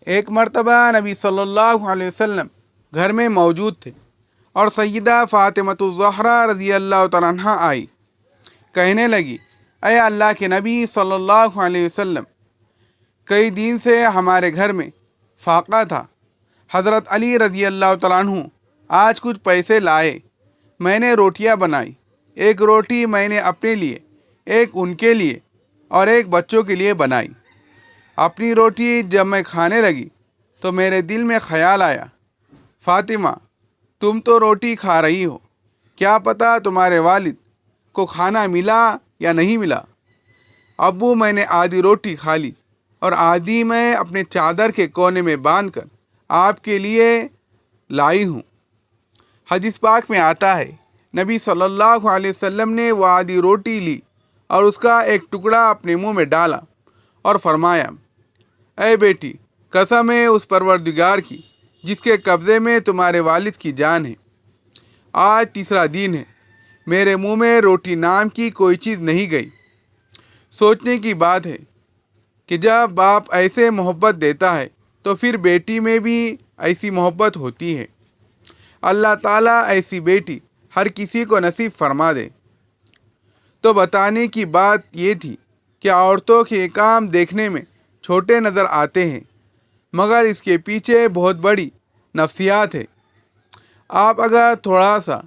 ایک مرتبہ نبی صلی اللہ علیہ وسلم گھر میں موجود تھے اور سیدہ فاطمۃ الزہرا رضی اللہ تعالیٰ عنہا آئی۔ کہنے لگی، اے اللہ کے نبی صلی اللہ علیہ وسلم، کئی دن سے ہمارے گھر میں فاقہ تھا۔ حضرت علی رضی اللہ تعالیٰ عنہ آج کچھ پیسے لائے، میں نے روٹیاں بنائی، ایک روٹی میں نے اپنے لیے، ایک ان کے لیے اور ایک بچوں کے لیے بنائی۔ اپنی روٹی جب میں کھانے لگی تو میرے دل میں خیال آیا، فاطمہ تم تو روٹی کھا رہی ہو، کیا پتہ تمہارے والد کو کھانا ملا یا نہیں ملا۔ ابو میں نے آدھی روٹی کھا لی اور آدھی میں اپنے چادر کے کونے میں باندھ کر آپ کے لیے لائی ہوں۔ حدیث پاک میں آتا ہے، نبی صلی اللہ علیہ وسلم نے وہ آدھی روٹی لی اور اس کا ایک ٹکڑا اپنے منہ میں ڈالا اور فرمایا، اے بیٹی، قسم ہے اس پروردگار کی جس کے قبضے میں تمہارے والد کی جان ہے، آج تیسرا دن ہے، میرے منہ میں روٹی نام کی کوئی چیز نہیں گئی۔ سوچنے کی بات ہے کہ جب باپ ایسے محبت دیتا ہے تو پھر بیٹی میں بھی ایسی محبت ہوتی ہے۔ اللہ تعالیٰ ایسی بیٹی ہر کسی کو نصیب فرما دے۔ تو بتانے کی بات یہ تھی کہ عورتوں کے کام دیکھنے میں چھوٹے نظر آتے ہیں، مگر اس کے پیچھے بہت بڑی نفسیات ہے۔ آپ اگر تھوڑا سا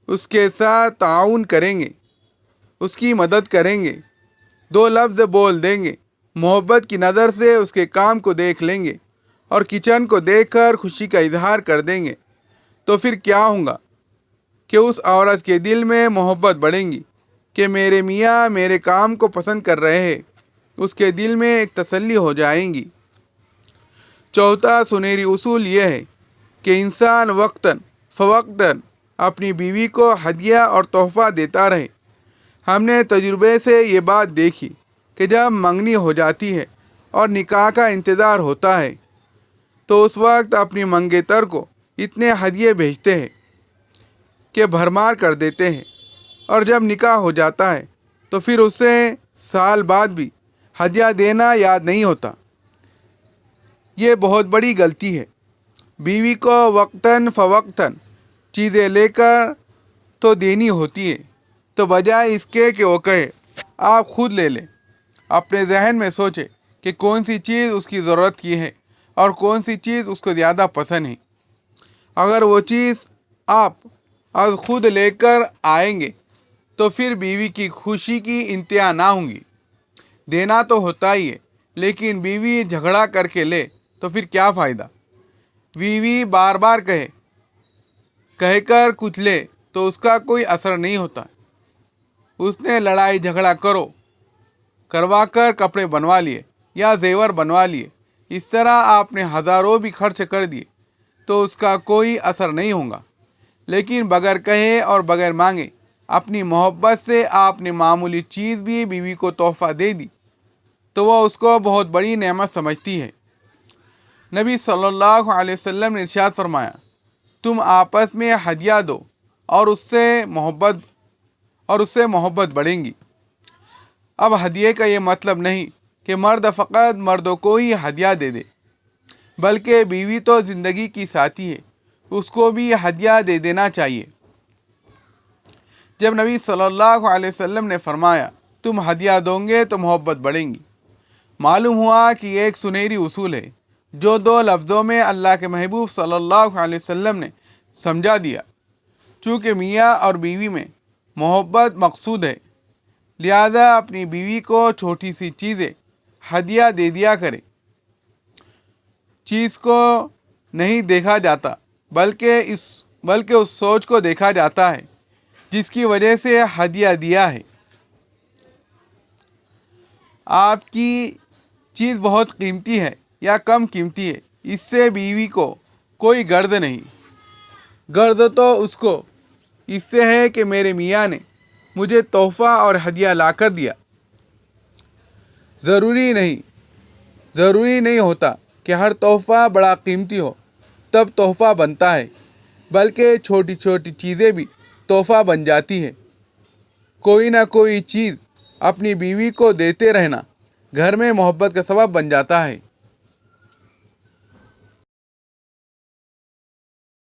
اس کے ساتھ تعاون کریں گے، اس کی مدد کریں گے، دو لفظ بول دیں گے، محبت کی نظر سے اس کے کام کو دیکھ لیں گے اور کچن کو دیکھ کر خوشی کا اظہار کر دیں گے، تو پھر کیا ہوگا کہ اس عورت کے دل میں محبت بڑھیں گی کہ میرے میاں میرے کام کو پسند کر رہے ہیں، اس کے دل میں ایک تسلی ہو جائیں گی۔ چوتھا سنہری اصول یہ ہے کہ انسان وقتاً فوقتاً اپنی بیوی کو ہدیہ اور تحفہ دیتا رہے۔ ہم نے تجربے سے یہ بات دیکھی کہ جب منگنی ہو جاتی ہے اور نکاح کا انتظار ہوتا ہے تو اس وقت اپنی منگیتر کو اتنے ہدیے بھیجتے ہیں کہ بھرمار کر دیتے ہیں، اور جب نکاح ہو جاتا ہے تو پھر اسے سال بعد بھی ہدیہ دینا یاد نہیں ہوتا۔ یہ بہت بڑی غلطی ہے۔ بیوی کو وقتاً فوقتاً چیزیں لے کر تو دینی ہوتی ہے، تو بجائے اس کے کہ وہ کہے آپ خود لے لیں، اپنے ذہن میں سوچے کہ کون سی چیز اس کی ضرورت کی ہے اور کون سی چیز اس کو زیادہ پسند ہے۔ اگر وہ چیز آپ از خود لے کر آئیں گے تو پھر بیوی کی خوشی کی انتہا نہ ہوں گی۔ دینا تو ہوتا ہی ہے، لیکن بیوی جھگڑا کر کے لے تو پھر کیا فائدہ۔ بیوی بار بار کہہ کر کچھ لے تو اس کا کوئی اثر نہیں ہوتا۔ اس نے لڑائی جھگڑا کروا کر کپڑے بنوا لیے یا زیور بنوا لیے، اس طرح آپ نے ہزاروں بھی خرچ کر دیے تو اس کا کوئی اثر نہیں ہوگا۔ لیکن بغیر کہے اور بغیر مانگے اپنی محبت سے آپ نے معمولی چیز بھی بیوی کو تحفہ دے دی تو وہ اس کو بہت بڑی نعمت سمجھتی ہے۔ نبی صلی اللہ علیہ وسلم نے ارشاد فرمایا، تم آپس میں ہدیہ دو اور اس سے محبت بڑھیں گی۔ اب ہدیے کا یہ مطلب نہیں کہ مرد فقط مردوں کو ہی ہدیہ دے دے، بلکہ بیوی تو زندگی کی ساتھی ہے، اس کو بھی ہدیہ دے دینا چاہیے۔ جب نبی صلی اللہ علیہ وسلم نے فرمایا تم ہدیہ دو گے تو محبت بڑھیں گی، معلوم ہوا کہ یہ ایک سنہری اصول ہے جو دو لفظوں میں اللہ کے محبوب صلی اللہ علیہ وسلم نے سمجھا دیا۔ چونکہ میاں اور بیوی میں محبت مقصود ہے، لہذا اپنی بیوی کو چھوٹی سی چیزیں ہدیہ دے دیا کرے۔ چیز کو نہیں دیکھا جاتا بلکہ اس سوچ کو دیکھا جاتا ہے جس کی وجہ سے ہدیہ دیا ہے۔ آپ کی چیز بہت قیمتی ہے یا کم قیمتی ہے، اس سے بیوی کو کوئی غرض نہیں۔ غرض تو اس کو اس سے ہے کہ میرے میاں نے مجھے تحفہ اور ہدیہ لا کر دیا۔ ضروری نہیں ہوتا کہ ہر تحفہ بڑا قیمتی ہو تب تحفہ بنتا ہے، بلکہ چھوٹی چھوٹی چیزیں بھی تحفہ بن جاتی ہے۔ کوئی نہ کوئی چیز اپنی بیوی کو دیتے رہنا گھر میں محبت کا سبب بن جاتا ہے۔